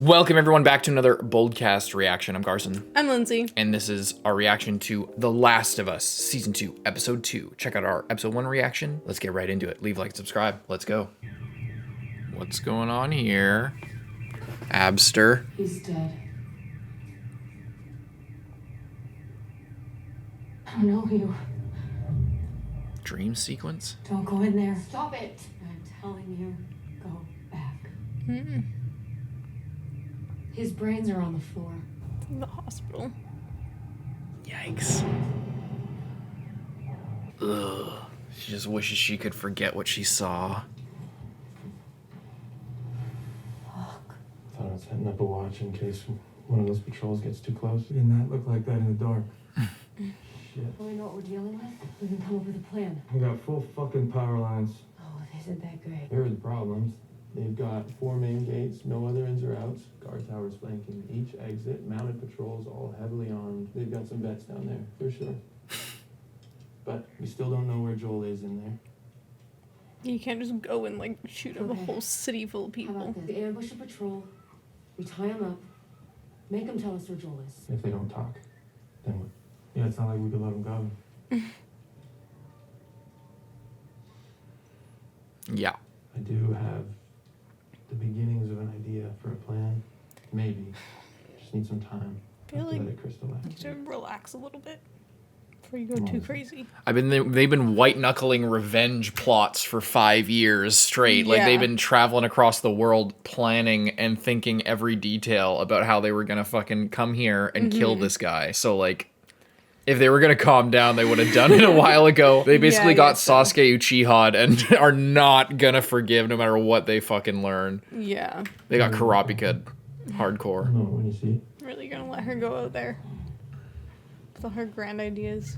Welcome everyone back to another BOLDcast reaction. I'm Carson. I'm Lindsay. And this is our reaction to The Last of Us, Season 2, Episode 2. Check out our Episode 1 reaction. Let's get right into it. Leave a like, subscribe. Let's go. What's going on here? Abster. He's dead. I don't know you. Dream sequence? Don't go in there. Stop it. I'm telling you, go back. His brains are on the floor. In the hospital. Yikes. Ugh. She just wishes she could forget what she saw. Fuck. Thought I was setting up a watch in case one of those patrols gets too close. It did not look like that in the dark. Shit. Well, we know what we're dealing with. We can come up with a plan. We got full fucking power lines. Oh, isn't that great? Here are the problems. They've got 4 main gates, no other ins or outs. Guard towers flanking each exit. Mounted patrols, all heavily armed. They've got some vets down there, for sure. But we still don't know where Joel is in there. You can't just go and like shoot up a whole city full of How people. about this? We ambush a patrol. We tie him up. Make him tell us where Joel is. If they don't talk, then what? Yeah, it's not like we could let them go. Yeah. I do have the beginnings of an idea for a plan. Maybe. Just need some time. Feel Have to like let it crystallize. you should relax a little bit before you go too crazy. They've been white knuckling revenge plots for 5 years straight. Like Yeah. they've been traveling across the world planning and thinking every detail about how they were gonna fucking come here and kill this guy. So like, if they were gonna calm down, they would have done it a while ago. They basically I got guess so. Sasuke Uchiha'd and are not gonna forgive no matter what they fucking learn. Yeah. They got Karapika'd I hardcore. don't know when you see it. Really gonna let her go out there with all her grand ideas.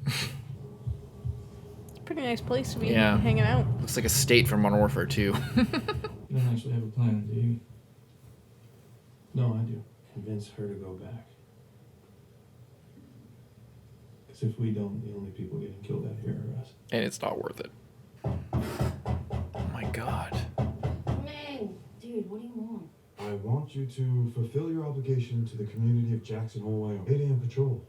It's a pretty nice place to be Yeah. hanging out. Looks like a state from Modern Warfare 2. You don't actually have a plan, do you? No, I do. Convince her to go back. Because if we don't, the only people getting killed out here are us. And it's not worth it. Oh my god. Man, dude, what do you want? I want you to fulfill your obligation to the community of Jackson Hole, Wyoming. 8 a.m. patrol.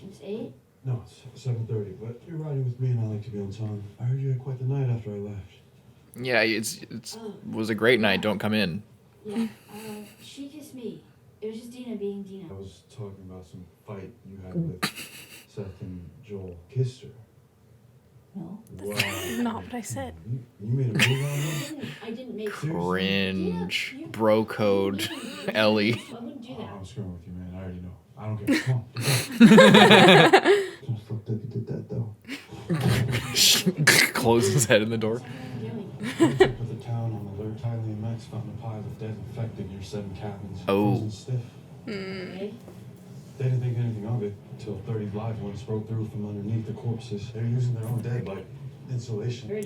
It's 8? No, it's 7:30, but you're riding with me and I like to be on time. I heard you had quite the night after I left. Yeah, it was a great night. Don't come in. Yeah, she kissed me. It was just Dina being Dina. I was talking about some fight you had with Seth and Joel. Kissed her. No. Wow. Not what I said. You made a move on her? I didn't make Cringe. Bro code. Ellie. I wouldn't do Oh, that. I'm screwing with you, man. I already know. I don't care. Come on. It's fucked up you did that, though. Closes his head in the door. What are you doing? Put the town on alert. Tylee and Max found a pile of dead infected near 7 cabins. Oh. Frozen stiff. Okay. They didn't think anything of it until 30 live ones broke through from underneath the corpses. They're using their own dead like insulation. Very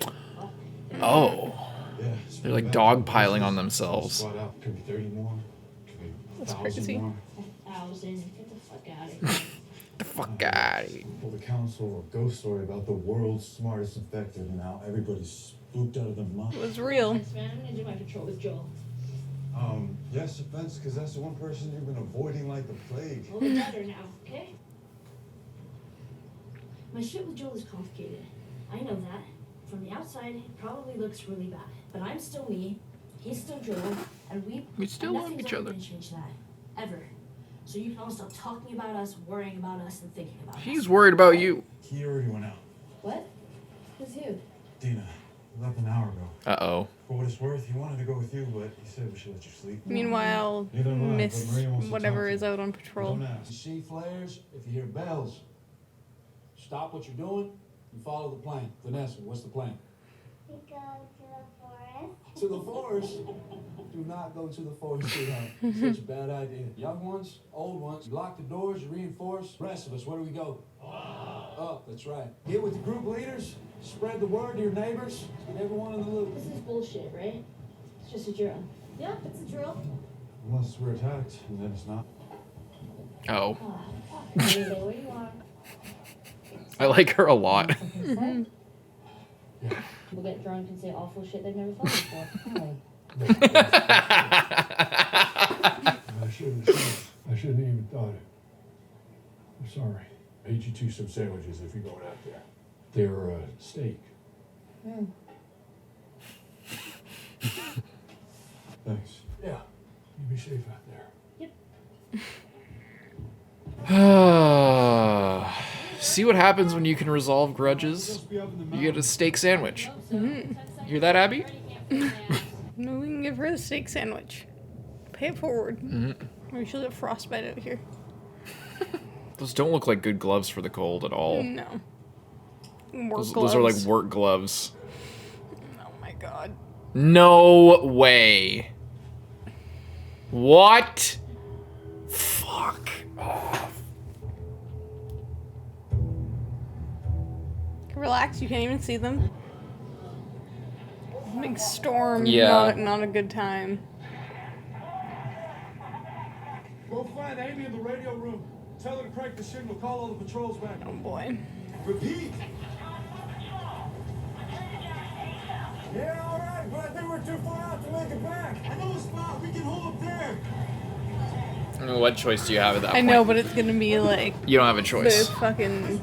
Oh. Yeah, They're like dogpiling on themselves. Squad out. Could be 30 more. Could be That's 1,000 crazy. more. 1,000. Get the fuck out of here. The fuck out of here. Told the council a ghost story about the world's smartest infected and how everybody's spooked out of their mind. It was real. Thanks, man. I'm gonna do my patrol with Joel. Yes, offense, because that's the one person you've been avoiding like the plague. We'll be better now, okay? My shit with Joel is complicated. I know that. From the outside, it probably looks really bad. But I'm still me. He's still Joel. And We still and love nothing's each ever other. gonna change that. Ever. So you can all stop talking about us, worrying about us, and thinking about us. He's worried about you. He already went out. What? Who's who? Dina left an hour ago. Uh-oh. For what it's worth, he wanted to go with you, but he said we should let you sleep. Meanwhile, Neither am I, but Miss Maria wants to whatever talk to is you. out on patrol. Don't ask. You see flares, if you hear bells, stop what you're doing and follow the plan. Vanessa, what's the plan? We go to the forest. To the forest? Do not go to the forest, sweetheart. Such a bad idea. Young ones, old ones, you lock the doors, you reinforce. Rest of us, where do we go? Up, that's right. Get with the group leaders, spread the word to your neighbors, get everyone in the loop. This is bullshit, right? It's just a drill. Yeah, it's a drill. Unless we're attacked, and then it's not. Oh. Oh, fuck. Stay where you are. I like her a lot. People get drunk and say awful shit they've never thought before. shouldn't have even thought it. I'm sorry. I hate you two some sandwiches if you're going out there. They're steak. Thanks. Yeah. You be safe out there. See what happens when you can resolve grudges? You get a steak sandwich. Mm-hmm. Hear that, Abby? No, we can give her the steak sandwich. Pay it forward. Mm-hmm. Or she'll get frostbite out here. Those don't look like good gloves for the cold at all. No. Those are like work gloves. Oh my god. No way. What? Fuck off. Relax, you can't even see them. Big storm, Yeah. not a good time. Go find Amy in the radio room. Tell her to crank the signal. Call all the patrols back. Oh boy. Repeat. Yeah, all right, but I think we're too far out to make it back. I know a spot. We can hold up there. I don't know what choice do you have at that I point? know, but it's gonna be like You don't have a the choice. fucking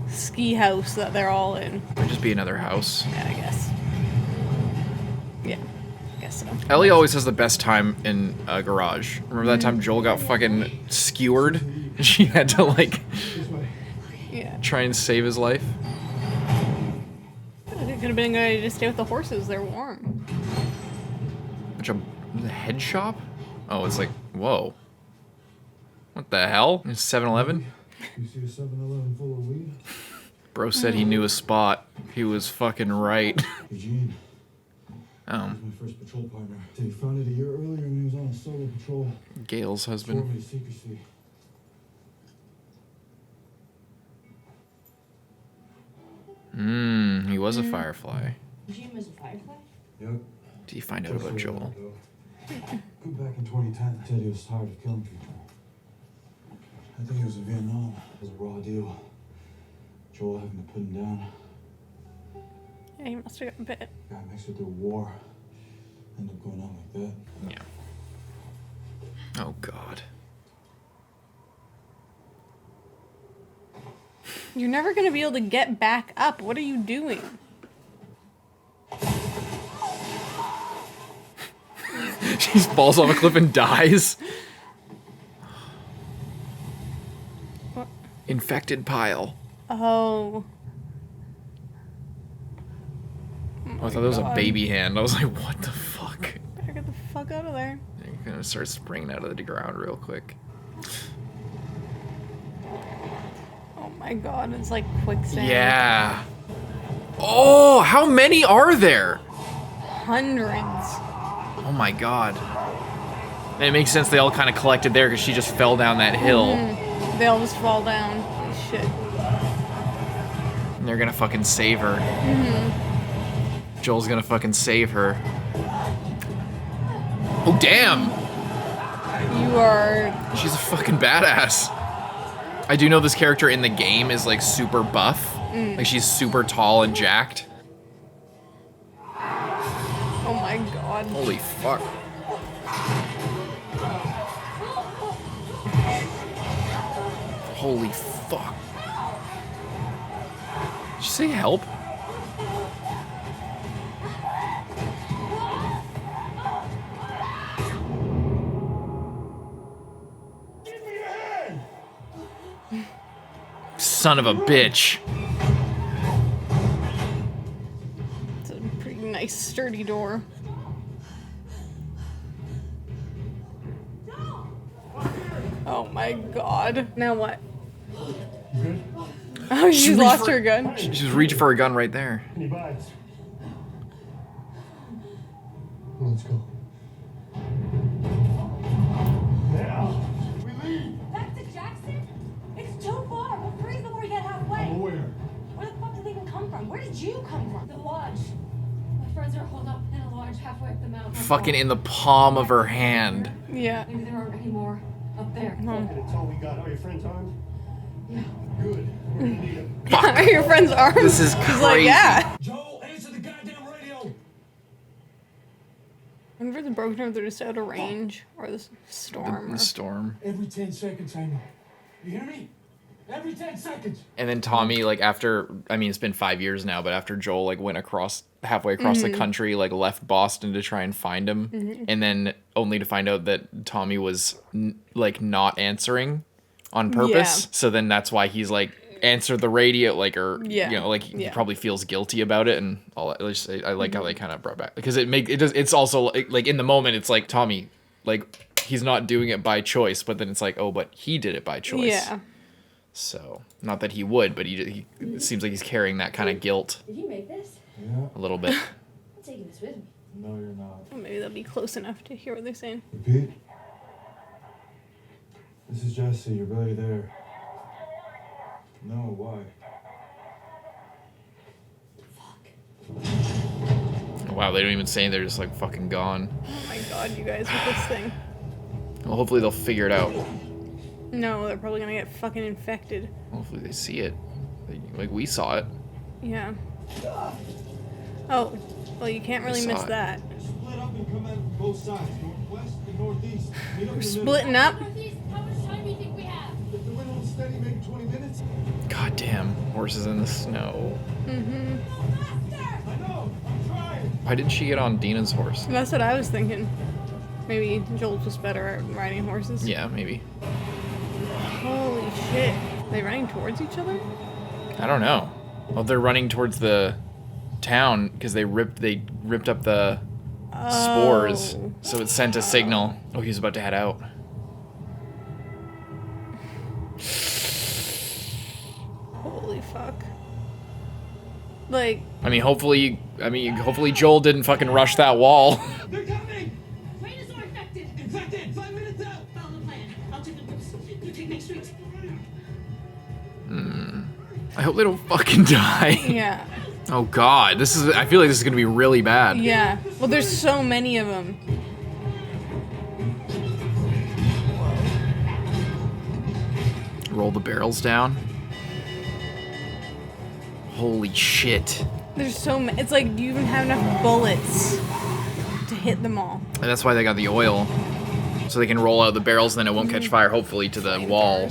ski house that they're all in. It'd just be another house. Yeah, I guess. Yeah, I guess so. Ellie always has the best time in a garage. Remember that time Joel got fucking skewered? She had to like Yeah. try and save his life. It could have been a good idea to stay with the horses. They're warm. Which a head shop? Oh, it's like, whoa. What the hell? 7-Eleven? You see a 7-Eleven full of weed? Bro said he knew a spot. He was fucking right. Eugene. Oh, My first patrol partner. Said he found it a year earlier when he was on a solo patrol. Gail's Swore husband. me to secrecy. He was a firefly. Eugene was a firefly? Yep. Did you find out about Joel? Good back in 2010. Said he was tired of killing people. I think he was in Vietnam. It was a raw deal. Joel having to put him down. Yeah, he must have gotten bit. Guy mixed with the war. Ended up going on like that. Yeah. Oh, God. You're never gonna be able to get back up. What are you doing? She falls off a cliff and dies. What? Infected pile. Oh. Oh, I thought that was a baby hand. I was like, what the fuck? Better get the fuck out of there. You're gonna start springing out of the ground real quick. Oh my god, it's like quicksand. Yeah. Oh, how many are there? Hundreds. Oh my god. And it makes sense they all kind of collected there because she just fell down that hill. They all just fall down. Holy shit. And they're gonna fucking save her. Joel's gonna fucking save her. Oh, damn! You are... She's a fucking badass. I do know this character in the game is like super buff. Like she's super tall and jacked. Oh my god. Holy fuck. Holy fuck. Did you say help? Son of a bitch. It's a pretty nice sturdy door. Oh my god. Now what? Oh, she lost her gun. She's reaching for a gun right there. Any bites? Let's go. Now. We leave. Back to Jackson? It's too far. We'll freeze before we get halfway. Where? Where the fuck did they even come from? Where did you come from? The lodge. My friends are holed up in a lodge halfway up the mountain. Fucking in the palm of her hand. Yeah. Maybe there aren't any more up there. That's all we got. Are your friends armed? Yeah. Good. We're gonna need them. Are your friends armed? This is She's like, crazy. yeah. Joel, answer the goddamn radio. I'm whoever the broken arrows, they're just out of range, or the storm. The storm. Every 10 seconds, I know. You hear me? Every 10 seconds. And then Tommy, like, after, I mean, it's been 5 years now, but after Joel, like, went halfway across the country, like, left Boston to try and find him, and then only to find out that Tommy was, not answering on purpose. Yeah. So then that's why he's, like, answered the radio, like, or, he probably feels guilty about it and all that. I like how they kind of brought back, because it's also, like, in the moment, it's like, Tommy, like, he's not doing it by choice, but then it's like, oh, but he did it by choice. Yeah. So, not that he would, but he it seems like he's carrying that kind of guilt Did you make this? Yeah. a little bit. I'm taking this with me. No, you're not. Well, maybe they'll be close enough to hear what they're saying. Pete? This is Jesse. You're barely there. No, why? Wow, they don't even say, they're just like fucking gone. Oh my god, you guys, with this thing. Well, hopefully they'll figure it out. No, they're probably gonna get fucking infected. Hopefully they see it. Like we saw it. Yeah. Oh, well, you can't really saw miss it. that. Split up and come at from both sides, northwest and northeast. Meet up We're splitting up. Northeast, how much time do you think we have? If the wind holds steady, maybe 20 minutes. God damn, horses in the snow. Mm-hmm. I know, I'm trying. Why didn't she get on Dina's horse? That's what I was thinking. Maybe Joel's just better at riding horses. Yeah, maybe. Holy shit. Are they running towards each other? I don't know. Well, they're running towards the town because they ripped up the spores, Oh. so it sent a signal. Oh, he was about to head out. Holy fuck. Like, I mean, hopefully Joel didn't fucking rush that wall. They're coming! Train is more infected. Infected! 5 minutes out! Follow the plan. I'll take the books. You take next street. I hope they don't fucking die. yeah. Oh god, I feel like this is gonna be really bad. Yeah. Well, there's so many of them. Roll the barrels down. Holy shit. There's so many. It's like, do you even have enough bullets to hit them all? And that's why they got the oil. So they can roll out the barrels and then it won't catch fire, hopefully, to the wall.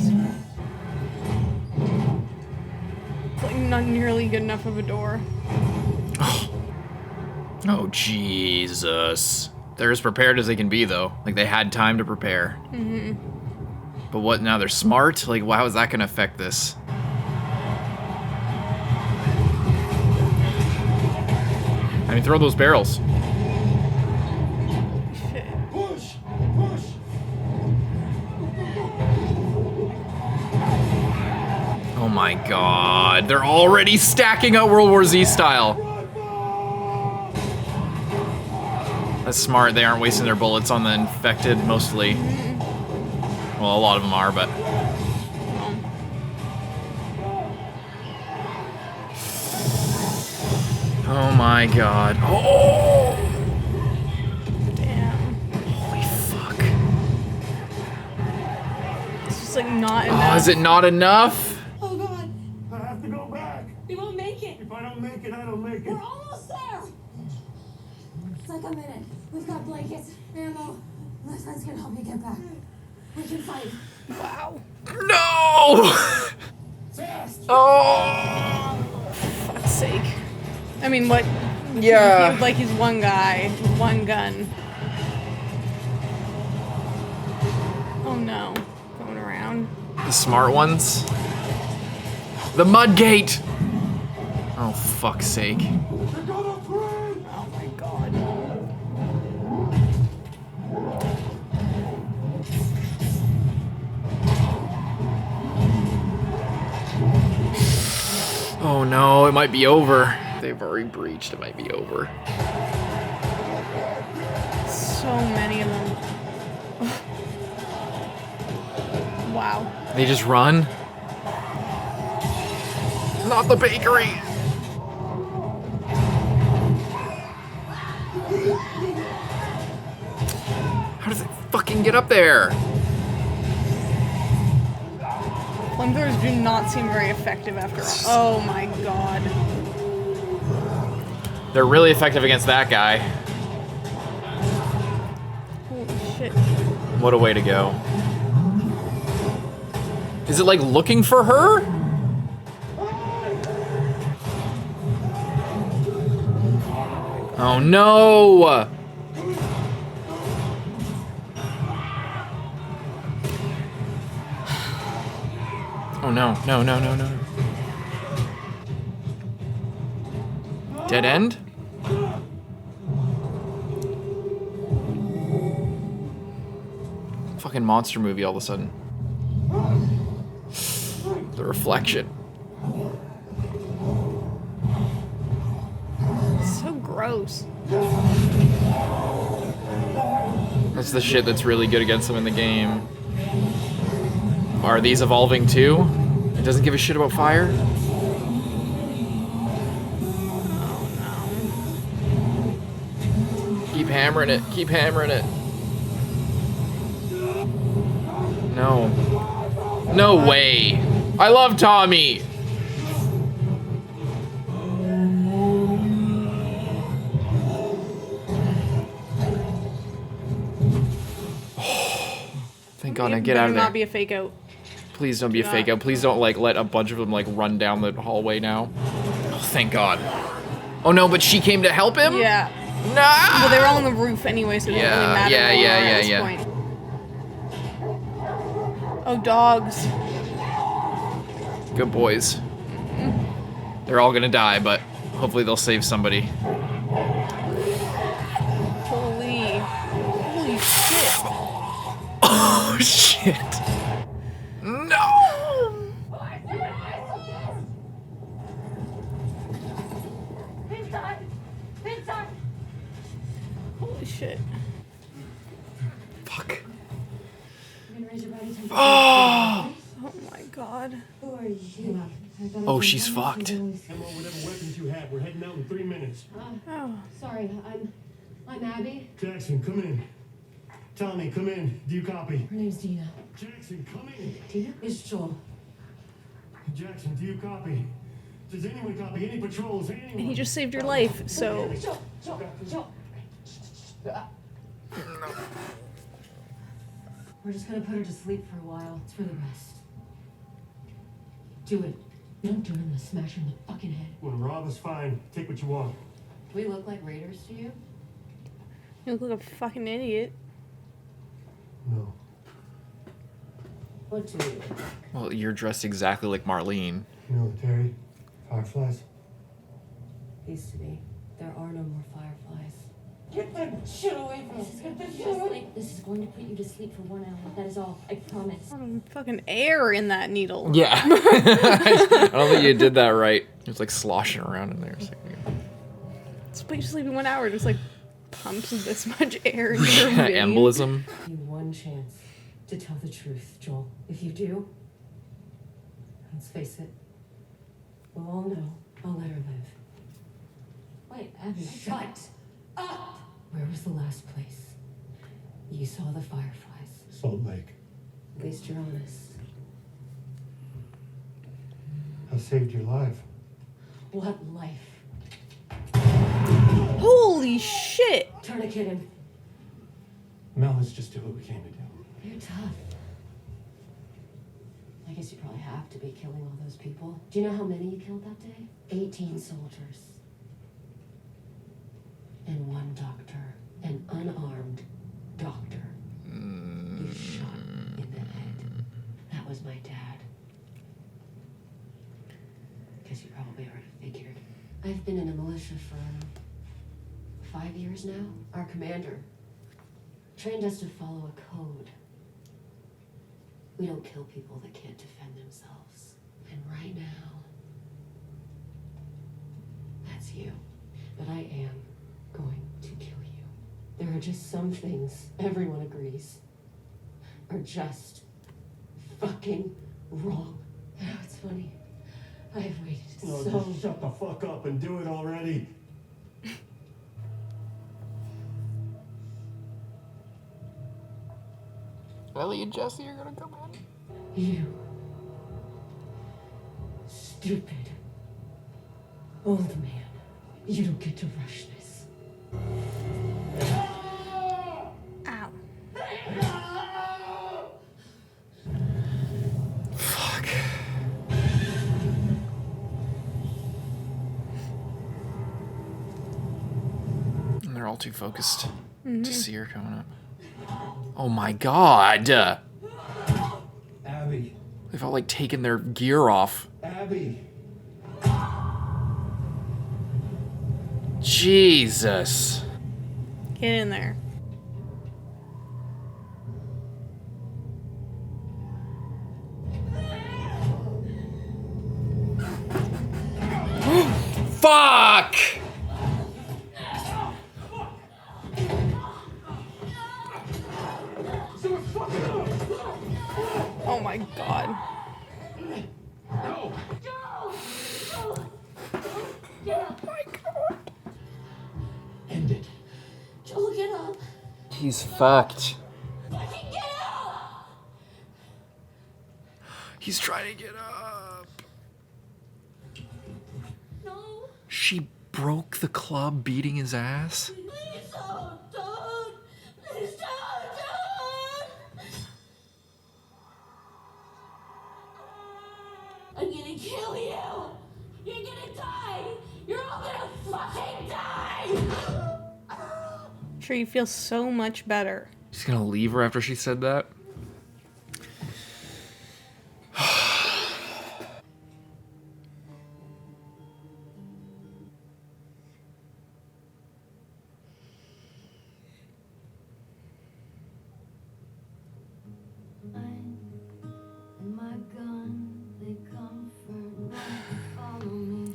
It's like not nearly good enough of a door. Oh, Jesus. They're as prepared as they can be, though. Like, they had time to prepare. Mm-hmm. But what, now they're smart? Like, how is that going to affect this? I mean, throw those barrels. Shit. Push! Push! Oh my god. They're already stacking up World War Z style. That's smart. They aren't wasting their bullets on the infected, mostly. Well, a lot of them are, but... Oh my god. Oh! Damn. Holy fuck. It's just like not Oh, enough. is it not enough? Oh god. I have to go back. We won't make it. If I don't make it, I don't make it. We're almost there. It's like a minute. We've got blankets, ammo. My friends can help me get back. We can fight. Wow. No! Oh! Fuck's sake. I mean, what? Yeah. Like he's one guy, with one gun. Oh no. Going around. The smart ones? The mud gate! Oh, fuck's sake. Oh my god. Oh no, it might be over. They've already breached, it might be over. So many of them. Wow. They just run? Not the bakery! How does it fucking get up there? Flamethrowers do not seem very effective after all. Oh my god. They're really effective against that guy. What a way to go. Is it like looking for her? Oh no! Oh no, no, no, no, no. Dead end? Fucking monster movie all of a sudden. The reflection. So gross. That's the shit that's really good against them in the game. Are these evolving too? It doesn't give a shit about fire? Keep hammering it. Keep hammering it. No. No way. I love Tommy. Thank God, now get out of there. Not be a fake out. Please don't be a fake out. Please don't like let a bunch of them like run down the hallway now. Oh, thank God. Oh no, but she came to help him? Yeah. No. Well, they were all on the roof anyway, so it didn't really matter. Yeah. This point. Oh, dogs. Good boys. They're all gonna die, but hopefully they'll save somebody. Holy shit. Oh shit. No. Inside! Holy shit. Fuck. I'm gonna raise your body temperature. Oh. Oh my God. Who are you? Oh, she's fucked. Ammo, whatever weapons you have. We're heading out in 3 minutes. Oh. Sorry, I'm Abby. Jackson, come in. Tommy, come in. Do you copy? Her name's Dina. Jackson, come in. Dina? It's Joel. Jackson, do you copy? Does anyone copy? Any patrols? Anyone? He just saved your life, so. Joel. We're just gonna put her to sleep for a while. It's for the best. Do it. Don't do it, I'm gonna smash her in the fucking head. When rob us, fine. Take what you want. Do we look like raiders to you? You look like a fucking idiot. No. What do you look like? Well, you're dressed exactly like Marlene. Military. Fireflies. Used to be. There are no more fireflies. Get that shit away from us. This is going to put you to sleep for 1 hour. That is all. I promise. Fucking air in that needle. Yeah. I don't think you did that right. It was like sloshing around in there. So, yeah. Just put you to sleep in 1 hour. Just like pumps this much air into your veins. Embolism. You one chance to tell the truth, Joel. If you do, let's face it, we'll all know. I'll let her live. Wait, Abby, shut up! Where was the last place you saw the fireflies? Salt Lake. At least you're honest. I saved your life. What life? Holy shit! Tourniquet him. Mel, let's just do what we came to do. You're tough. I guess you probably have to be killing all those people. Do you know how many you killed that day? 18 soldiers. And 1 doctor. An unarmed doctor. You shot in the head. That was my dad. Guess you probably already figured. I've been in a militia for 5 years now. Our commander trained us to follow a code. We don't kill people that can't defend themselves. And right now, that's you. But I am going to kill you. There are just some things everyone agrees are just fucking wrong. You know, it's funny. I have waited No, so... just shut the fuck up and do it already. Ellie and Jesse are gonna come in. You stupid old man. You don't get to rush this. Ow. all too focused to see her coming up. Oh my god! Abby. They've all like taken their gear off. Abby. Jesus. Get in there. Fuck! Oh my god. End it. Joel, get up. He's fucked. Fucking get up! He's trying to get up. No, She broke the club beating his ass? please don't. Please don't. I'm gonna kill you. You're gonna die. You're all gonna fucking die. Sure, you feel so much better. She's gonna leave her after she said that? And my gun, they comfort, follow me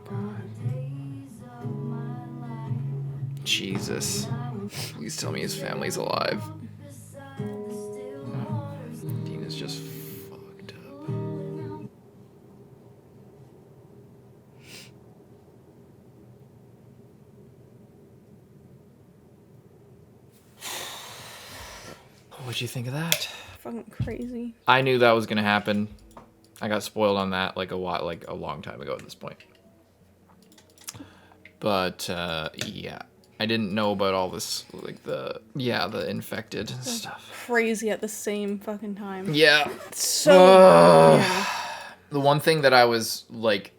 all the days of my life. Jesus. Please tell me his family's alive. Beside the still waters, Dina's just fucked up. What'd you think of that? Fucking crazy. I knew that was gonna happen. I got spoiled on that like a long time ago at this point. But yeah, I didn't know about all this like the infected and stuff. Crazy at the same fucking time. Yeah. So yeah. The one thing that I was like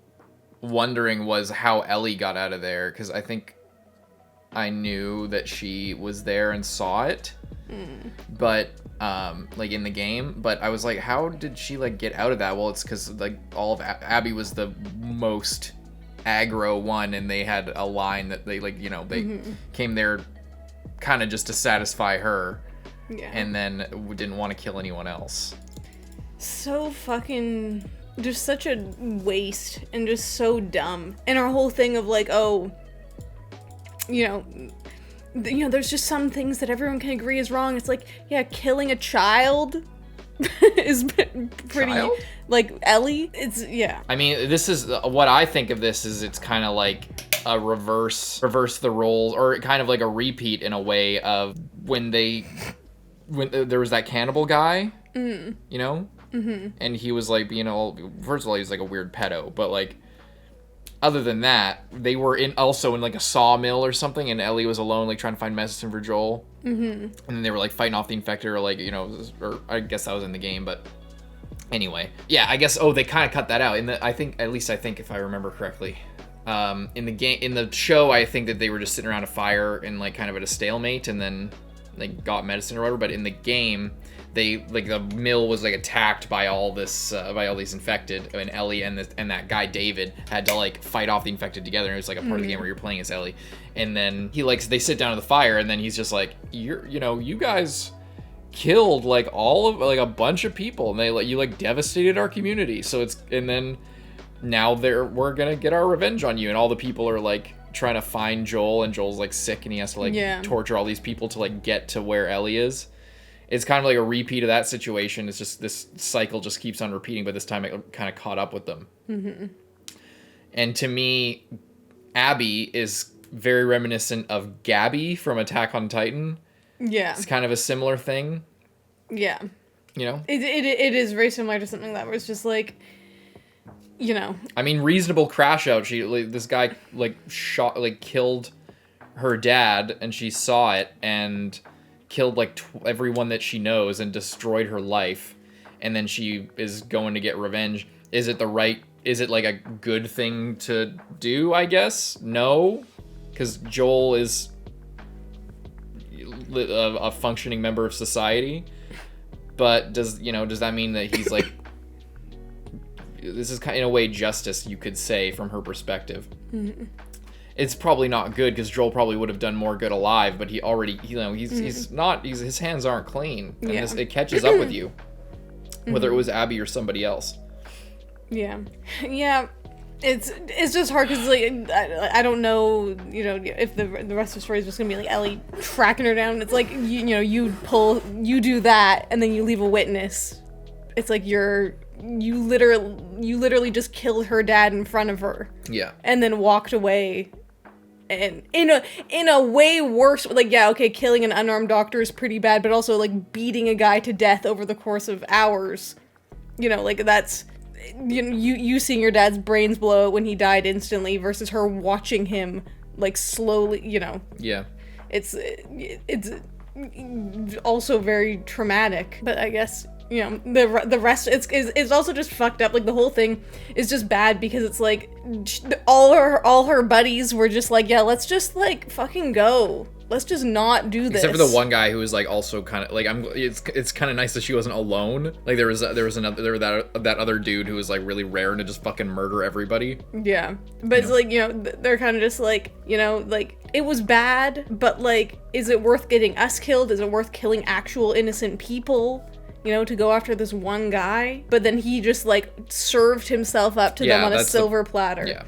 wondering was how Ellie got out of there, because I think I knew that she was there and saw it, but like in the game. But I was like, how did she like get out of that? Well, it's because like all of Abby was the most aggro one, and they had a line that they like, you know, they came there kind of just to satisfy her, Yeah. and then didn't want to kill anyone else. So fucking just such a waste and just so dumb. And our whole thing of like, oh, you know, there's just some things that everyone can agree is wrong. It's like, yeah, killing a child is pretty Child? like Ellie. It's yeah. I mean, this is what I think of this is it's kind of like a reverse the roles, or kind of like a repeat in a way of when there was that cannibal guy, you know, and he was like, you know, first of all he was like a weird pedo, but like other than that, they were also in like a sawmill or something, and Ellie was alone, like trying to find medicine for Joel. And then they were like fighting off the infected, or like, you know, or I guess that was in the game, but anyway, yeah, I guess. Oh, they kind of cut that out. I think if I remember correctly, in the show, I think that they were just sitting around a fire and like kind of at a stalemate, and then they got medicine or whatever. But in the game, they like the mill was like attacked by all these infected, and Ellie and that guy David had to like fight off the infected together. And it was like a part of the game where you're playing as Ellie, and then they sit down to the fire, and then he's just like, you guys killed like a bunch of people, and you like devastated our community. So and then now we're gonna get our revenge on you, and all the people are like trying to find Joel, and Joel's like sick, and he has to like torture all these people to like get to where Ellie is. It's kind of like a repeat of that situation. It's just this cycle just keeps on repeating, but this time it kind of caught up with them. And to me, Abby is very reminiscent of Gabby from Attack on Titan. Yeah. It's kind of a similar thing. Yeah. You know? It is very similar to something that was just like, you know. I mean, reasonable crash out. This guy killed her dad, and she saw it and killed like everyone that she knows and destroyed her life, and then she is going to get revenge. Is it like a good thing to do? I guess no, because Joel is a functioning member of society. But does that mean that he's like, this is kind of, in a way, justice, you could say, from her perspective. Mm-hmm. It's probably not good because Joel probably would have done more good alive, but his hands aren't clean, and it catches up with you, whether it was Abby or somebody else. Yeah. It's just hard because like I don't know, if the rest of the story is just gonna be like Ellie tracking her down. It's like you do that and then you leave a witness. It's like you literally just killed her dad in front of her. Yeah. And then walked away. And in a way worse, like, yeah, okay, killing an unarmed doctor is pretty bad, but also like beating a guy to death over the course of hours, like that's you seeing your dad's brains blow when he died instantly versus her watching him like slowly, Yeah. It's also very traumatic, but I guess the rest it's also just fucked up. Like the whole thing is just bad because it's like all her buddies were just like, yeah, let's just like fucking go. Let's just not do this. Except for the one guy who was like also kind of like it's kind of nice that she wasn't alone. Like there was that other dude who was like really raring to just fucking murder everybody. Yeah, but it's like they're kind of just like like it was bad, but like is it worth getting us killed? Is it worth killing actual innocent people? To go after this one guy, but then he just like served himself up to them on a silver platter. Yeah,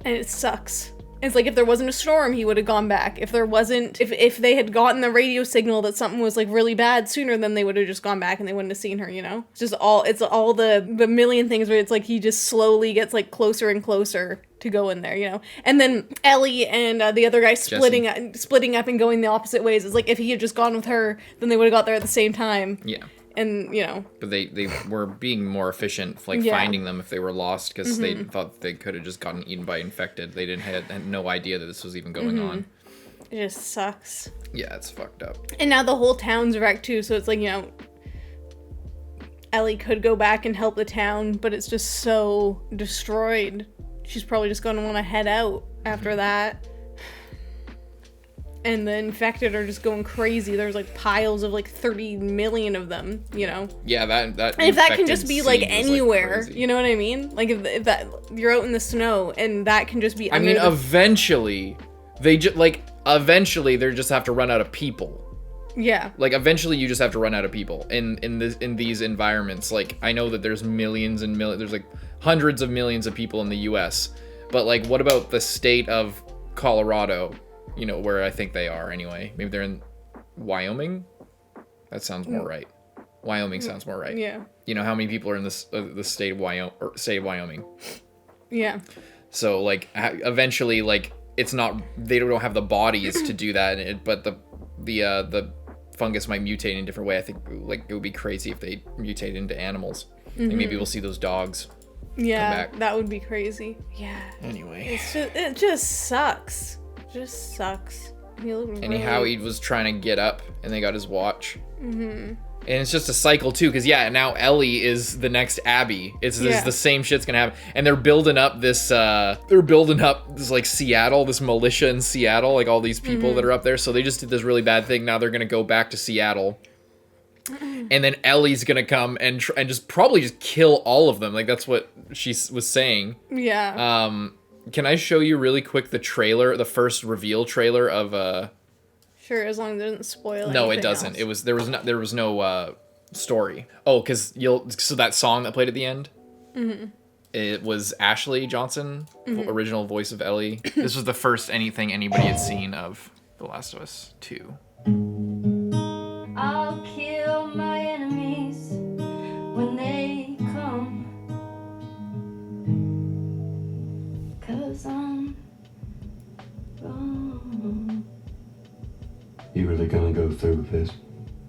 and it sucks. It's like if there wasn't a storm, he would have gone back. If there wasn't, if they had gotten the radio signal that something was like really bad sooner, then they would have just gone back and they wouldn't have seen her. It's all the million things where it's like he just slowly gets like closer and closer to go in there, and then Ellie and the other guy splitting up and going the opposite ways. It's like if he had just gone with her, then they would have got there at the same time. Yeah. And but they were being more efficient, finding them if they were lost, because they thought they could have just gotten eaten by infected. They had no idea that this was even going on. It just sucks. Yeah, it's fucked up. And now the whole town's wrecked too, so it's like Ellie could go back and help the town, but it's just so destroyed. She's probably just gonna want to head out after that. And the infected are just going crazy. There's like piles of like 30 million of them, Yeah, that. And if that can just be like anywhere, like, you know what I mean? Like if that you're out in the snow and that can just be. Eventually, they just have to run out of people. Yeah. Like eventually, you just have to run out of people in these environments. Like I know that there's millions and millions. There's like hundreds of millions of people in the U.S. But like, what about the state of Colorado? Where I think they are anyway. Maybe they're in Wyoming? That sounds more right. Wyoming sounds more right. Yeah. How many people are in the state of Wyoming? Yeah. So, like, eventually, like, it's not... They don't have the bodies to do that, but the fungus might mutate in a different way. I think, like, it would be crazy if they mutate into animals. Mm-hmm. Like, maybe we'll see those dogs come back. That would be crazy. Yeah. Anyway. It just sucks. Just sucks. Anyhow, he was trying to get up, and they got his watch. Mm-hmm. And it's just a cycle too, because now Ellie is the next Abby. It's the same shit's gonna happen, and they're building up this. Like Seattle, this militia in Seattle, like all these people that are up there. So they just did this really bad thing. Now they're gonna go back to Seattle, and then Ellie's gonna come and just probably just kill all of them. Like that's what she was saying. Yeah. Can I show you really quick the trailer, the first reveal trailer of Sure, as long as it doesn't spoil anything. No, it doesn't. Else. There was no story. Oh, because so that song that played at the end? Mm-hmm. It was Ashley Johnson, original voice of Ellie. This was the first anything anybody had seen of The Last of Us 2. I'll kill my enemies when they come. 'Cause I'm wrong. You really gonna go through with this?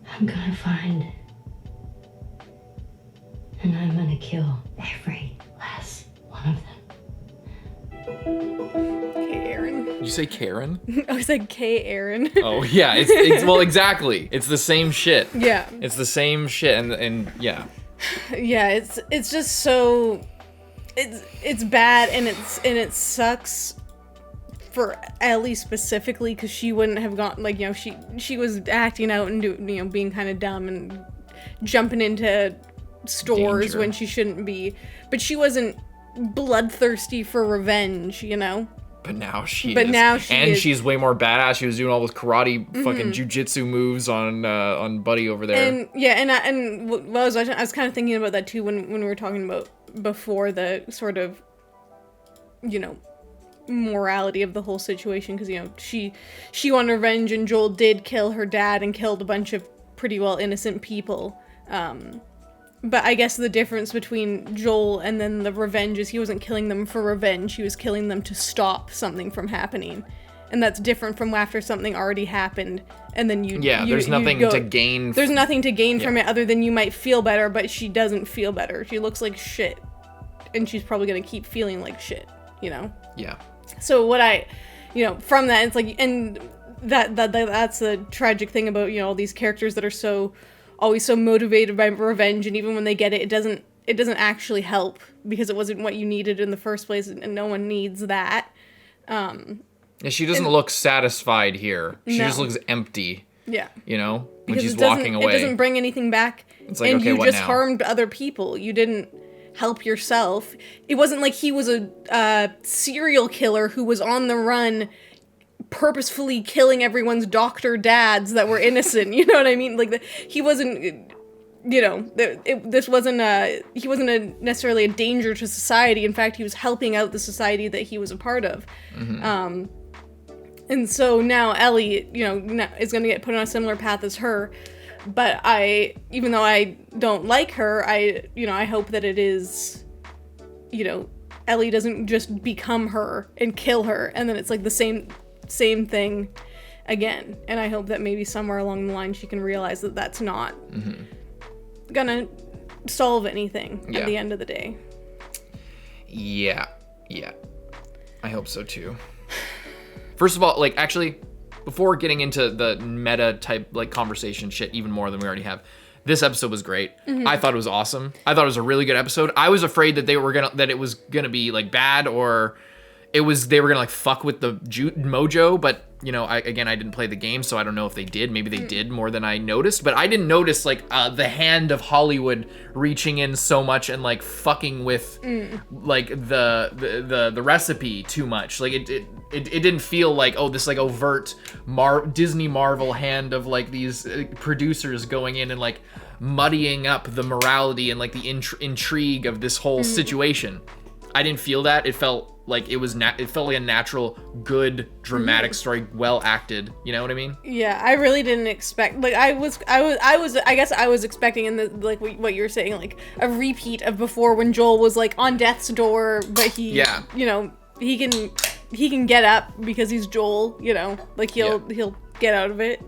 I'm gonna find. And I'm gonna kill every last one of them. Okay, Aaron. Did you say Karen? I said K. Aaron. Oh yeah, it's well exactly. It's the same shit. Yeah. It's the same shit, and yeah. Yeah, it's just so. It's bad and it sucks for Ellie specifically, because she wouldn't have gone, like, you know, she was acting out and being kind of dumb and jumping into stores Danger. when she shouldn't be, but she wasn't bloodthirsty for revenge, you know. But now she But is. now she and is. she's way more badass. She was doing all those karate fucking jujitsu moves on Buddy over there. And yeah, and while I was watching, I was kind of thinking about that too when we were talking about before the sort of, you know, morality of the whole situation, because, you know, she wanted revenge, and Joel did kill her dad and killed a bunch of pretty well innocent people. But I guess the difference between Joel and then the revenge is he wasn't killing them for revenge, he was killing them to stop something from happening. And that's different from after something already happened, and then there's nothing to gain. There's nothing to gain from it other than you might feel better, but she doesn't feel better. She looks like shit, and she's probably gonna keep feeling like shit, you know? Yeah. So what I, you know, from that, it's like, and that's the tragic thing about, you know, all these characters that are always so motivated by revenge, and even when they get it, it doesn't actually help, because it wasn't what you needed in the first place, and no one needs that. Yeah, she doesn't look satisfied here. She just No. looks empty. Yeah. You know, when Because she's it doesn't- walking away. It doesn't bring anything back. It's like, and okay, you what just now? harmed other people. You didn't help yourself. It wasn't like he was a serial killer who was on the run purposefully killing everyone's doctor dads that were innocent. You know what I mean? Like, he wasn't, you know, this wasn't he wasn't necessarily a danger to society. In fact, he was helping out the society that he was a part of. And so now Ellie, you know, is going to get put on a similar path as her. But even though I don't like her, I hope that it is, you know, Ellie doesn't just become her and kill her, and then it's like the same thing again. And I hope that maybe somewhere along the line she can realize that that's not gonna solve anything at the end of the day. Yeah. I hope so too. First of all, like, actually, before getting into the meta type, like, conversation shit even more than we already have, this episode was great. I thought it was awesome. I thought it was a really good episode. I was afraid that that it was gonna be, like, bad, or they were gonna, like, fuck with the mojo, but, you know, I didn't play the game, so I don't know if they did. Maybe they did more than I noticed, but I didn't notice, like, the hand of Hollywood reaching in so much and, like, fucking with, like, the recipe too much. Like, it didn't feel like, oh, this, like, overt Disney Marvel hand of, like, these producers going in and, like, muddying up the morality and, like, the intrigue of this whole situation. I didn't feel that. It felt like it felt like a natural, good, dramatic story, well acted. You know what I mean? Yeah, I really didn't expect. Like, I guess I was expecting, in the, like, what you're saying, like a repeat of before when Joel was, like, on death's door, but he, you know, he can get up because he's Joel. You know, like he'll get out of it.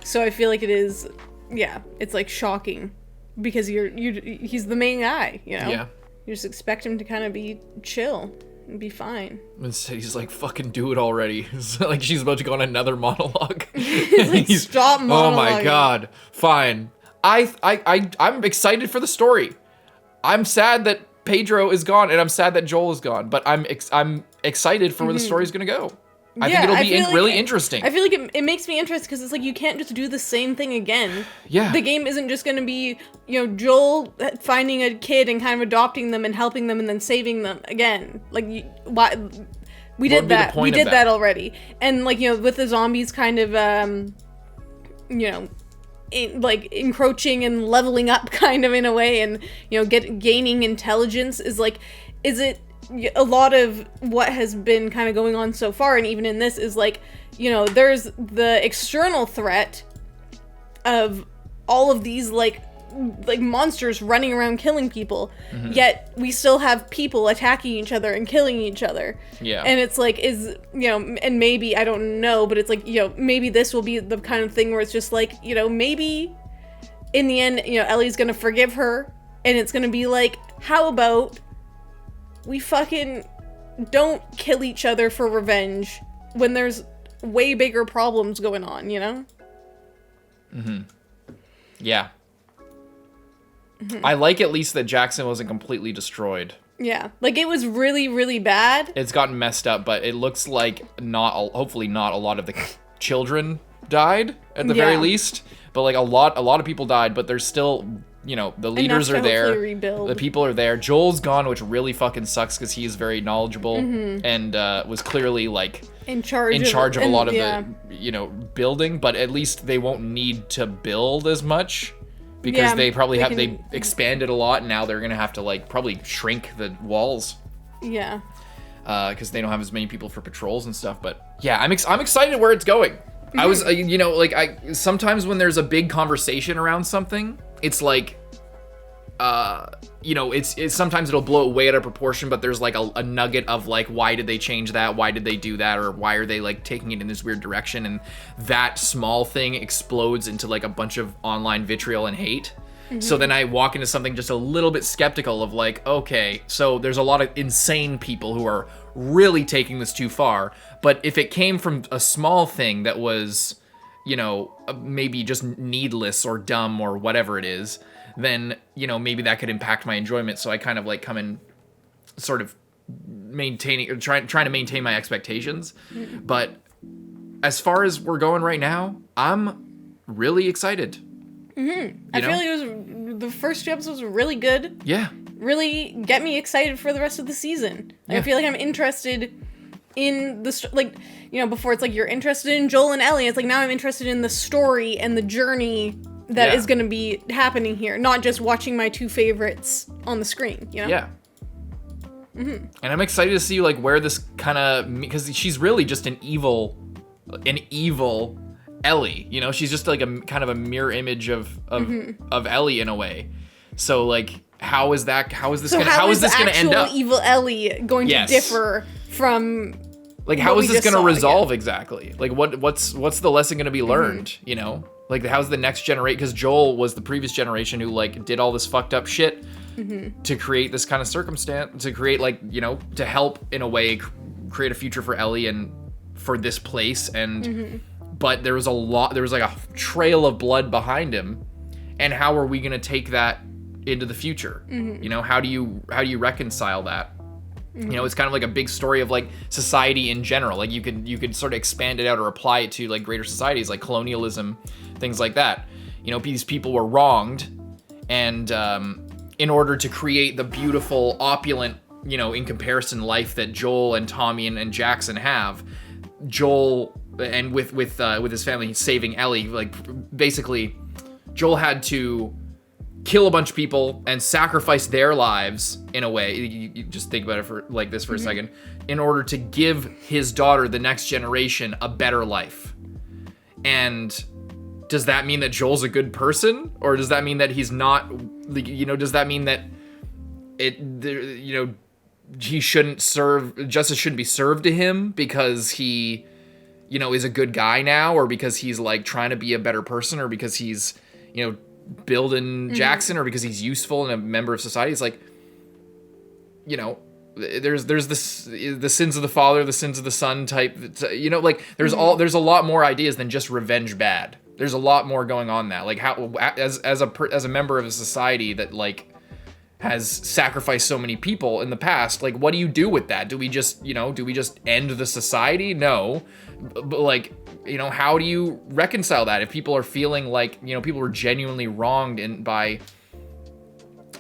So I feel like it is, it's like shocking because he's the main guy. You know, you just expect him to kind of be chill and be fine. Instead, he's like, fucking do it already. It's like she's about to go on another monologue. He's like, stop monologuing. Oh my god. Fine. I'm excited for the story. I'm sad that Pedro is gone, and I'm sad that Joel is gone, but I'm excited for where the story's gonna go. I think it'll be really interesting. I feel like it makes me interested because it's like you can't just do the same thing again. Yeah. The game isn't just going to be, you know, Joel finding a kid and kind of adopting them and helping them and then saving them again. Like, why? We did that. We did that already. And, like, you know, with the zombies kind of, you know, encroaching and leveling up kind of in a way, and, you know, gaining intelligence is like, is it? A lot of what has been kind of going on so far, and even in this, is like, you know, there's the external threat of all of these like monsters running around killing people, yet we still have people attacking each other and killing each other. Yeah. And it's like, you know, and maybe, I don't know, but it's like, you know, maybe this will be the kind of thing where it's just like, you know, maybe in the end, you know, Ellie's gonna forgive her, and it's gonna be like, how about we fucking don't kill each other for revenge when there's way bigger problems going on, you know? Yeah. I like at least that Jackson wasn't completely destroyed. Yeah. Like, it was really, really bad. It's gotten messed up, but it looks like hopefully not a lot of the children died at the very least. But like a lot of people died, but there's still, you know, the leaders are there. Rebuild. The people are there. Joel's gone, which really fucking sucks because he's very knowledgeable and was clearly like in charge of a lot of the, you know, building, but at least they won't need to build as much because they probably they expanded a lot and now they're going to have to like probably shrink the walls. Yeah. Because they don't have as many people for patrols and stuff. But yeah, I'm excited where it's going. I was, you know, like sometimes when there's a big conversation around something, it's like, you know, it's sometimes it'll blow it way out of proportion, but there's like a nugget of like, why did they change that? Why did they do that? Or why are they like taking it in this weird direction? And that small thing explodes into like a bunch of online vitriol and hate. So then I walk into something just a little bit skeptical of like, okay, so there's a lot of insane people who are really taking this too far. But if it came from a small thing that was, you know, maybe just needless or dumb or whatever it is, then, you know, maybe that could impact my enjoyment. So I kind of like come in sort of trying to maintain my expectations. But as far as we're going right now, I'm really excited. I feel like the first 2 episodes were really good. Yeah. Really get me excited for the rest of the season. Yeah. I feel like I'm interested in the, like, you know, before it's like you're interested in Joel and Ellie. It's like now I'm interested in the story and the journey that is going to be happening here. Not just watching my 2 favorites on the screen, you know? Yeah. And I'm excited to see like where this kind of, because she's really just an evil Ellie, you know, she's just like a kind of a mirror image of Ellie in a way. So like, how is this gonna end up? Evil Ellie going to differ from? Like, how is this gonna resolve exactly? Like, what's the lesson gonna be learned? You know, like how's the next generation? Because Joel was the previous generation who like did all this fucked up shit to create this kind of circumstance, to create like, you know, to help in a way create a future for Ellie and for this place and. But there was like a trail of blood behind him, and how are we gonna take that into the future? You know, how do you reconcile that? You know, it's kind of like a big story of like society in general. Like you could sort of expand it out or apply it to like greater societies, like colonialism, things like that. You know, these people were wronged, and in order to create the beautiful, opulent, you know, in comparison life that Joel and Tommy and Jackson have, Joel. And with his family saving Ellie, like basically Joel had to kill a bunch of people and sacrifice their lives in a way. You just think about it for like this for a second, in order to give his daughter, the next generation, a better life. And does that mean that Joel's a good person, or does that mean that he's not? You know, does that mean that he shouldn't serve, justice shouldn't be served to him because he, you know, is a good guy now, or because he's like trying to be a better person, or because he's, you know, building Jackson, or because he's useful and a member of society? It's like, you know, there's this, the sins of the father, the sins of the son type, you know, like there's a lot more ideas than just revenge bad. There's a lot more going on that, like how, as a member of a society that like has sacrificed so many people in the past, like what do you do with that? Do we just end the society? No. But like, you know, how do you reconcile that if people are feeling like, you know, people were genuinely wronged by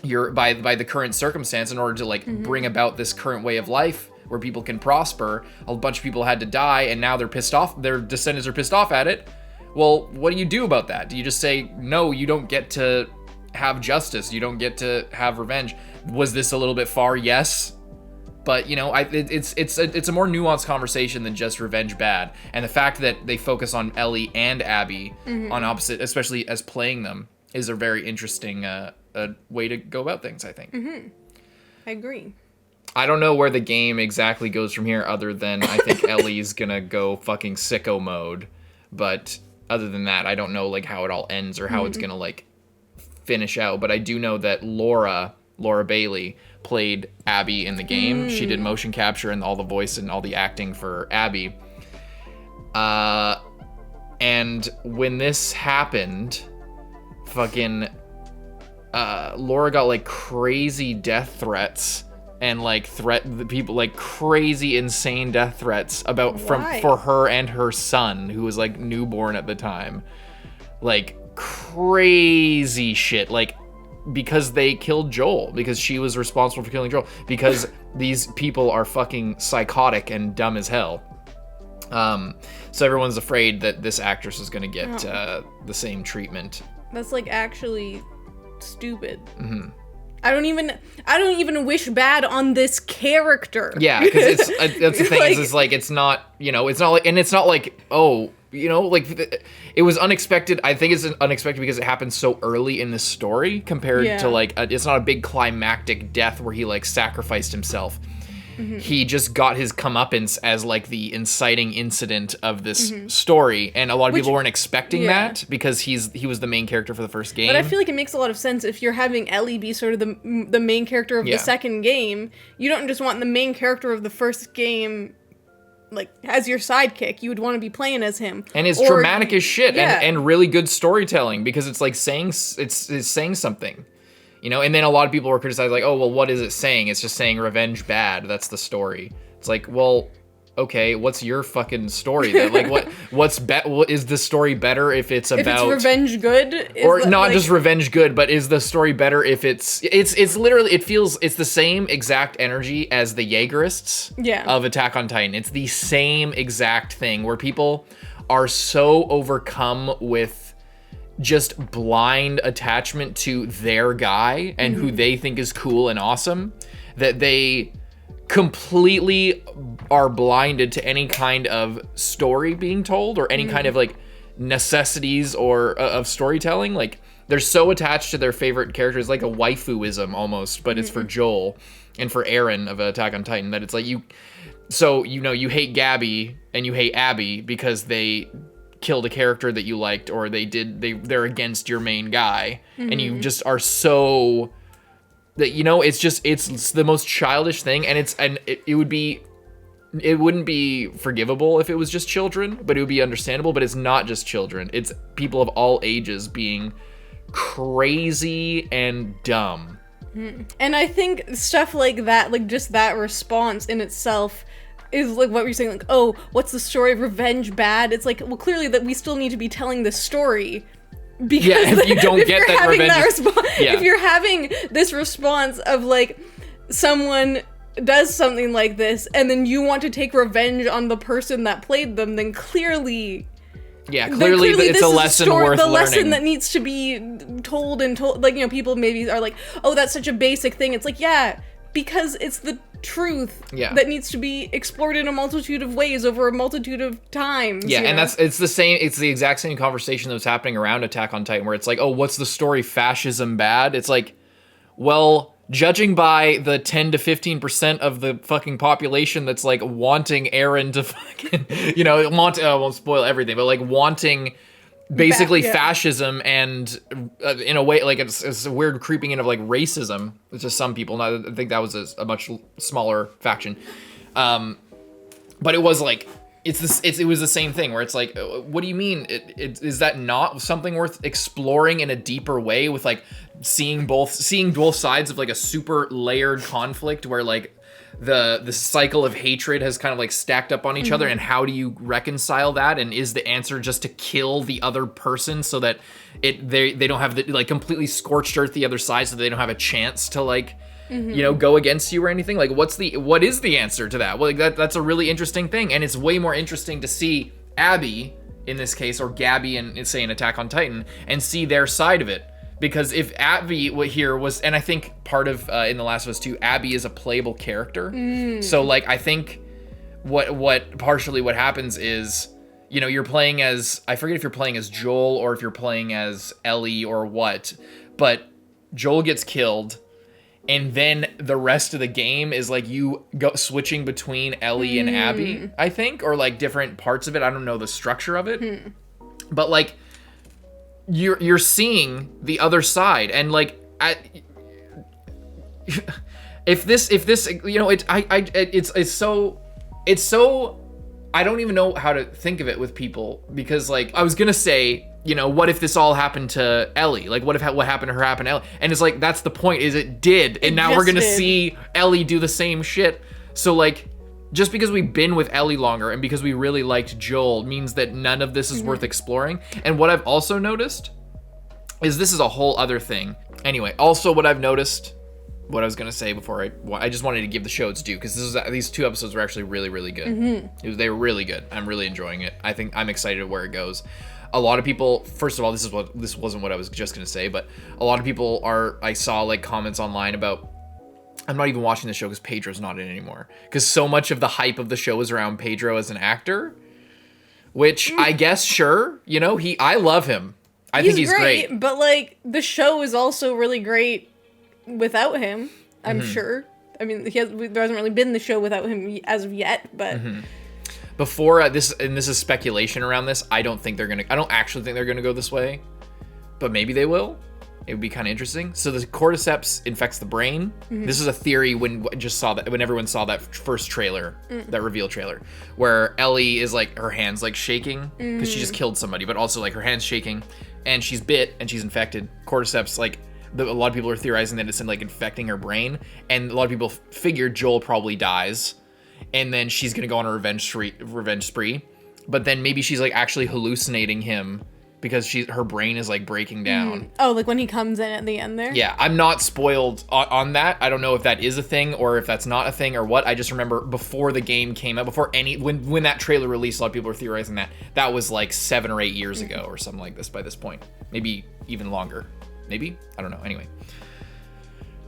the current circumstance in order to like bring about this current way of life where people can prosper? A bunch of people had to die, and now they're pissed off, their descendants are pissed off at it. Well, what do you do about that? Do you just say, no, you don't get to have justice, you don't get to have revenge? Was this a little bit far? Yes. But, you know, it's a more nuanced conversation than just revenge bad. And the fact that they focus on Ellie and Abby on opposite, especially as playing them, is a very interesting way to go about things, I think. I agree. I don't know where the game exactly goes from here, other than I think Ellie's gonna go fucking sicko mode. But other than that, I don't know like how it all ends or how it's gonna like finish out. But I do know that Laura Bailey played Abby in the game. She did motion capture and all the voice and all the acting for Abby. And when this happened, fucking Laura got like crazy death threats and like threat the people, like crazy insane death threats about Why? for her and her son, who was like newborn at the time. Like crazy shit, like because they killed Joel, because she was responsible for killing Joel, because these people are fucking psychotic and dumb as hell. So everyone's afraid that this actress is gonna get the same treatment. That's like actually stupid. Mm-hmm. I don't even wish bad on this character. Yeah, because it's that's the thing, Like- is like it's not, you know, it's not like, and it's not like, oh, you know, like it was unexpected. I think it's unexpected because it happened so early in the story compared to like it's not a big climactic death where he like sacrificed himself. Mm-hmm. He just got his comeuppance as like the inciting incident of this story, and a lot of people weren't expecting that because he was the main character for the first game. But I feel like it makes a lot of sense if you're having Ellie be sort of the main character of the second game. You don't just want the main character of the first game like as your sidekick. You would want to be playing as him. And it's dramatic as shit, and really good storytelling, because it's like saying it's saying something. You know, and then a lot of people were criticized, like, oh, well, what is it saying? It's just saying revenge bad. That's the story. It's like, well, okay, what's your fucking story then? Like, what is the story better if it's about... If it's revenge good? Or not just revenge good, but is the story better if it's literally, it feels, it's the same exact energy as the Jaegerists of Attack on Titan. It's the same exact thing where people are so overcome with just blind attachment to their guy and who they think is cool and awesome, that they completely are blinded to any kind of story being told or any kind of like necessities or of storytelling. Like they're so attached to their favorite characters, like a waifuism almost, but it's for Joel and for Eren of Attack on Titan, that it's like you hate Gabby and you hate Abby because they killed a character that you liked, or they're against your main guy, and you just are so that, you know, it's the most childish thing, and it wouldn't be forgivable if it was just children, but it would be understandable. But it's not just children, it's people of all ages being crazy and dumb. And I think stuff like that, like just that response in itself is like what we're saying, like, oh, what's the story of revenge bad? It's like, well, clearly that we still need to be telling the story. Because if you don't get that revenge, if you're having this response of like someone does something like this and then you want to take revenge on the person that played them, then clearly it's a lesson worth learning. The lesson that needs to be told, like, you know, people maybe are like, oh, that's such a basic thing. It's like, yeah, because it's the truth that needs to be explored in a multitude of ways over a multitude of times. Yeah, and it's the exact same conversation that was happening around Attack on Titan, where it's like, oh, what's the story? Fascism bad? It's like, well, judging by the 10 to 15% of the fucking population that's like wanting Eren to fucking, you know, I won't spoil everything, but like wanting basically fascism, and in a way, like it's a weird creeping in of like racism. It's just some people. I think that was a much smaller faction, but it was like it was the same thing where it's like, what do you mean? Is that not something worth exploring in a deeper way, with like seeing both sides of like a super layered conflict where like the cycle of hatred has kind of like stacked up on each other, and how do you reconcile that? And is the answer just to kill the other person so that they don't have the like completely scorched earth the other side, so they don't have a chance to like you know, go against you or anything? Like what is the answer to that? Well, like that's a really interesting thing, and it's way more interesting to see Abby in this case, or Gabby in say an Attack on Titan, and see their side of it. Because if Abby here was, and I think part of in The Last of Us 2, Abby is a playable character. So like I think what partially what happens is, you know, you're playing as, I forget if you're playing as Joel or if you're playing as Ellie or what, but Joel gets killed, and then the rest of the game is like you go switching between Ellie and Abby, I think, or like different parts of it. I don't know the structure of it, but like you're seeing the other side, and like if this you know, it's so I don't even know how to think of it with people, because like I was gonna say you know, what if this all happened to Ellie? Like, what happened to her happened to Ellie? And it's like, that's the point, is it did. And now we're going to see Ellie do the same shit. So, like, just because we've been with Ellie longer and because we really liked Joel means that none of this is worth exploring. And what I've also noticed is this is a whole other thing. Anyway, also what I've noticed, what I was going to say before I just wanted to give the show its due, because these 2 episodes were actually really, really good. They were really good. I'm really enjoying it. I think I'm excited where it goes. A lot of people, first of all, this wasn't what I was just going to say, but a lot of people I saw like comments online about, I'm not even watching the show because Pedro's not in it anymore. Because so much of the hype of the show is around Pedro as an actor, which I guess, sure, you know, I love him. I think he's great. But like, the show is also really great without him, I'm sure. I mean, there hasn't really been the show without him as of yet, but... Before this, and this is speculation around this, I don't actually think they're gonna go this way, but maybe they will. It would be kind of interesting. So the cordyceps infects the brain. This is a theory when everyone saw that first trailer, that reveal trailer, where Ellie is like, her hands like shaking because she just killed somebody, but also like her hands shaking, and she's bit and she's infected. Cordyceps, like a lot of people are theorizing that it's like infecting her brain, and a lot of people figured Joel probably dies, and then she's gonna go on a revenge spree, but then maybe she's like actually hallucinating him because her brain is like breaking down. Oh, like when he comes in at the end there? Yeah, I'm not spoiled on that. I don't know if that is a thing or if that's not a thing or what. I just remember before the game came out, when that trailer released, a lot of people were theorizing that was like 7 or 8 years ago or something like this by this point. Maybe even longer. Maybe? I don't know. Anyway.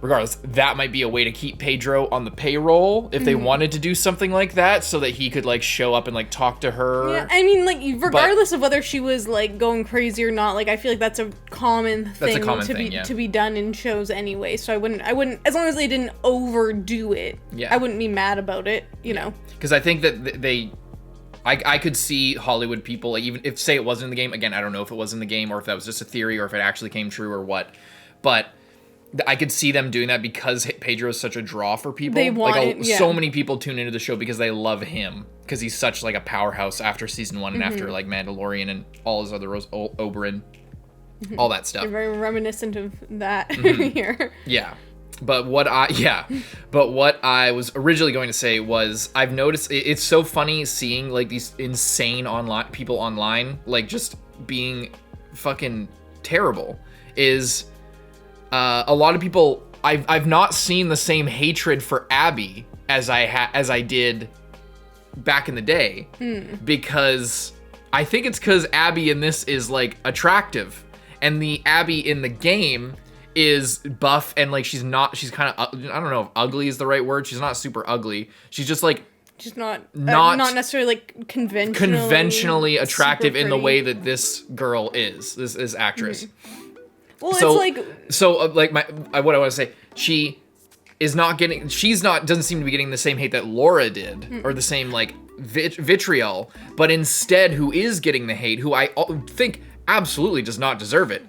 Regardless, that might be a way to keep Pedro on the payroll if they wanted to do something like that, so that he could like show up and like talk to her. Yeah, I mean, like regardless of whether she was like going crazy or not, like I feel like that's a common thing to be done in shows anyway. So I wouldn't, as long as they didn't overdo it, I wouldn't be mad about it, you know. Because I think that I could see Hollywood people, like, even if say it wasn't in the game. Again, I don't know if it was in the game or if that was just a theory or if it actually came true or what, but I could see them doing that because Pedro is such a draw for people. They want so many people tune into the show because they love him, because he's such like a powerhouse after season 1 and after like Mandalorian and all his other Oberyn, all that stuff. You're very reminiscent of that here. Yeah. But what I was originally going to say was, I've noticed it's so funny seeing like these insane people online like just being fucking terrible. Is a lot of people, I've not seen the same hatred for Abby as I did back in the day, because I think it's because Abby in this is like attractive, and the Abby in the game is buff and like she's kind of, I don't know if ugly is the right word. She's not super ugly. She's just like, she's not necessarily like conventionally attractive in the way that this girl is. This actress. Well, what I want to say, doesn't seem to be getting the same hate that Laura did, or the same like vitriol, but instead who is getting the hate, who I think absolutely does not deserve it,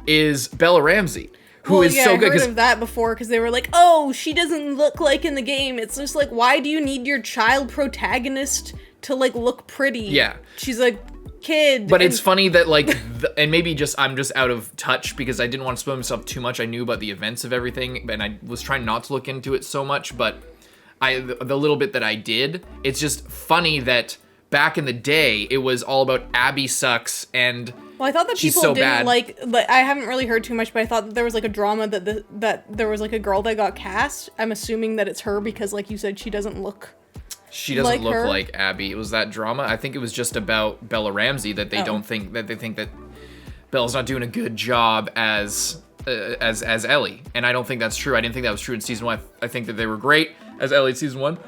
is Bella Ramsey, who is so good. I heard of that before, because they were like, oh, she doesn't look like in the game. It's just like, why do you need your child protagonist to like look pretty? Yeah. She's like, kid. But it's funny that like, and maybe I'm just out of touch because I didn't want to spoil myself too much. I knew about the events of everything, and I was trying not to look into it so much, but the little bit that I did, it's just funny that back in the day, it was all about Abby sucks, and well, I thought that people didn't like, I haven't really heard too much, but I thought that there was like a drama that there was like a girl that got cast. I'm assuming that it's her because, like you said, she doesn't look like Abby. It was that drama. I think it was just about Bella Ramsey, that they they think that Bella's not doing a good job as Ellie, and I don't think that's true. I didn't think that was true in season 1. I think that they were great as Ellie in season 1.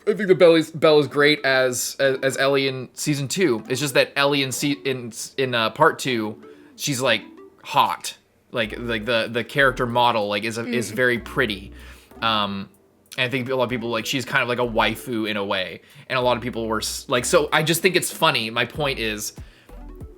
I think that Bella's great as Ellie in season 2. It's just that Ellie in part 2, she's like hot, like the character model like is very pretty. And I think a lot of people, like, she's kind of like a waifu in a way. And a lot of people were like, so I just think it's funny. My point is,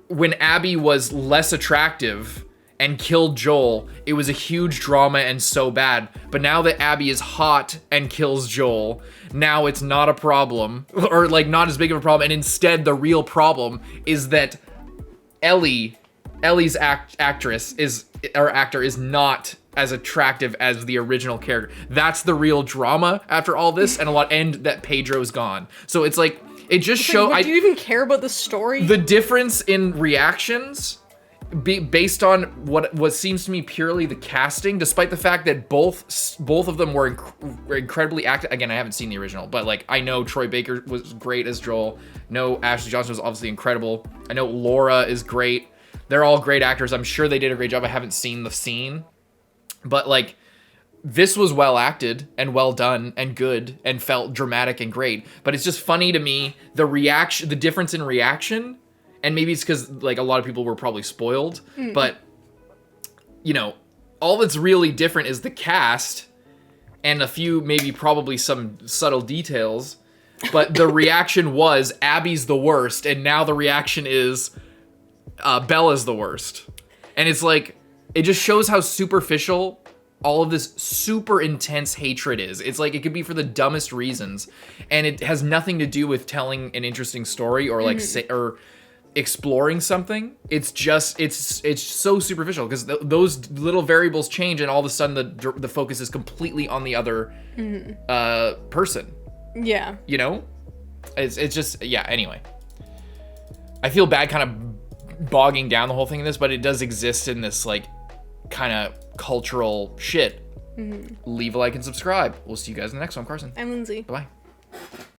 when Abby was less attractive and killed Joel, it was a huge drama and so bad. But now that Abby is hot and kills Joel, now it's not a problem, or like not as big of a problem. And instead, the real problem is that Ellie Ellie's actor is not as attractive as the original character. That's the real drama after all this, and that Pedro's gone. So it's like it just shows. Like, do you even care about the story? The difference in reactions, based on what seems to me purely the casting, despite the fact that both of them were incredibly active. Again, I haven't seen the original, but like I know Troy Baker was great as Joel. No, Ashley Johnson was obviously incredible. I know Laura is great. They're all great actors. I'm sure they did a great job. I haven't seen the scene, but like this was well acted and well done and good and felt dramatic and great. But it's just funny to me the difference in reaction. And maybe it's because like a lot of people were probably spoiled, but you know, all that's really different is the cast and a few maybe probably some subtle details. But the reaction was Abby's the worst, and now the reaction is Bella's the worst. And it's like it just shows how superficial all of this super intense hatred is. It's like it could be for the dumbest reasons, and it has nothing to do with telling an interesting story or like or exploring something. It's just it's so superficial because those little variables change, and all of a sudden the focus is completely on the other person. Yeah, you know, it's just Anyway, I feel bad kind of bogging down the whole thing in this, but it does exist in this like kind of cultural shit. Leave a like and subscribe. We'll see you guys in the next one. Carson. I'm Lindsay. Bye.